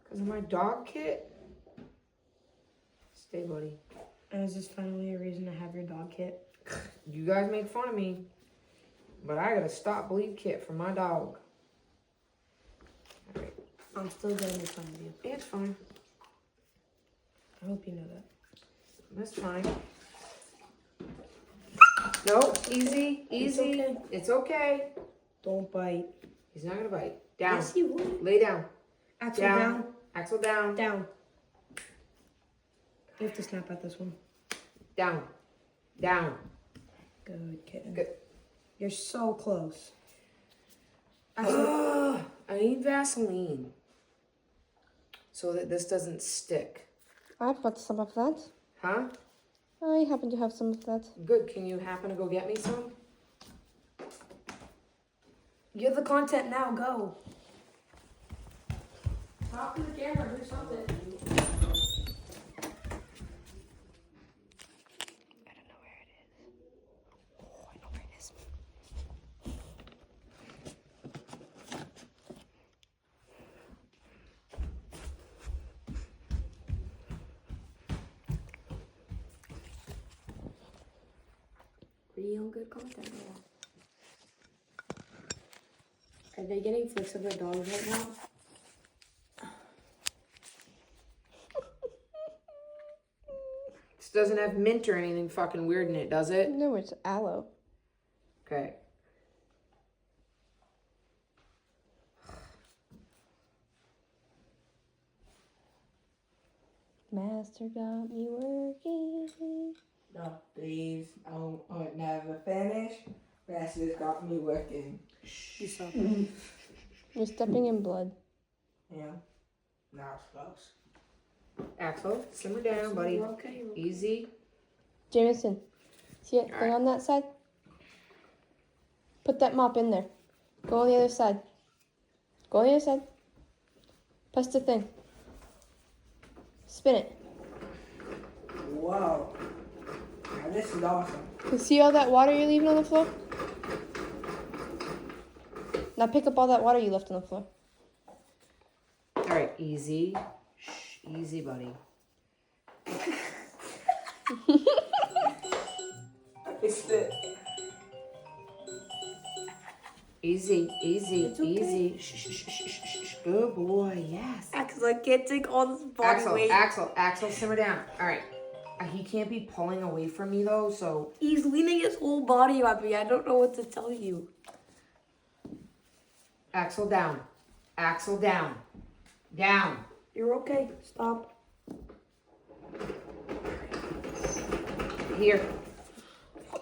Because of my dog kit? Stay, buddy. And is this finally a reason to have your dog kit? You guys make fun of me, but I got a stop bleed kit for my dog. All right. I'm still gonna make fun of you. It's fine. I hope you know that. That's fine. No, easy, easy. okay. It's okay. Don't bite. He's not gonna bite. Down. Yes, he will. Lay down. Axel down. Axel down. Down. You have to snap at this one. Down. Down. Good kitten. Good. You're so close. I need Vaseline so that this doesn't stick. I've got some of that. Huh? I happen to have some of that. Good. Can you happen to go get me some? You're the content now. Go. Talk to the camera. Do something. I don't know where it is. Oh, I know where it is. Real good content. Are they getting flicks of their dogs right now? This doesn't have mint or anything fucking weird in it, does it? No, it's aloe. Okay. Master got me working. No, please. I don't never finish. Master's got me working. You suck. You're stepping in blood. Yeah. Now it's close. Axel, simmer down, buddy. You're okay. Easy. Jameson, see that thing on that side? Put that mop in there. Go on the other side. Go on the other side. Press the thing. Spin it. Whoa. Now this is awesome. You see all that water you're leaving on the floor? Now pick up all that water you left on the floor. All right, easy. Shh, easy, buddy. It's the... Easy, easy, It's okay. easy. Shh, shh, shh, shh, shh, shh. Good boy, yes. Axel, I can't take all this body weight. Axel, simmer down. All right. He can't be pulling away from me though, so He's leaning his whole body on me. I don't know what to tell you. Axel down. Axel down. Down. You're okay. Stop. Here.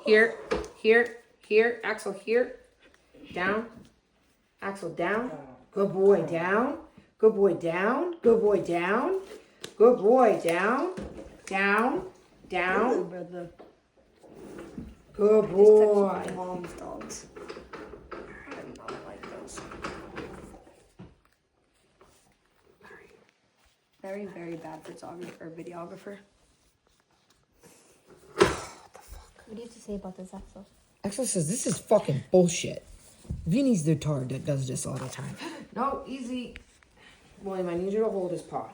Here. Here. Here. Axel here. Down. Axel down. Good boy, down. Good boy, down. Good boy, down. Good boy, down. Down. Down. Brother. Good Just boy. touching my mom's dogs. I do not like those. Very, very bad photographer, videographer. What do you have to say about this, Axel? Axel says this is fucking bullshit. Vinny's the tard that does this all the time. No, easy. William, I need you to hold his paw.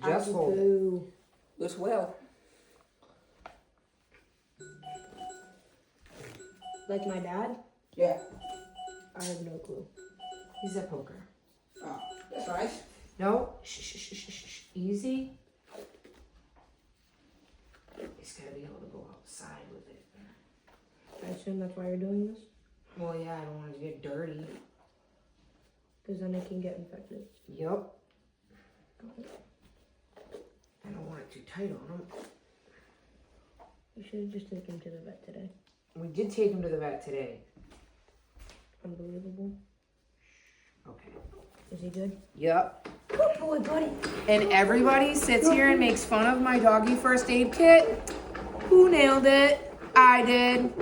Just hold it. Boo. This well. Like my dad? Yeah. I have no clue. He's a poker. Oh, that's nice. No, shh, shh, shh, shh, shh, shh. Easy. He's gotta be able to go outside with it. I assume that's why you're doing this? Well, yeah, I don't want it to get dirty. Because then it can get infected. Yup. I don't want it too tight on him. You should have just taken him to the vet today. We did take him to the vet today. Unbelievable. Okay. Is he good? Yup. Good boy, buddy. And everybody sits here and makes fun of my doggy first aid kit. Who nailed it? I did.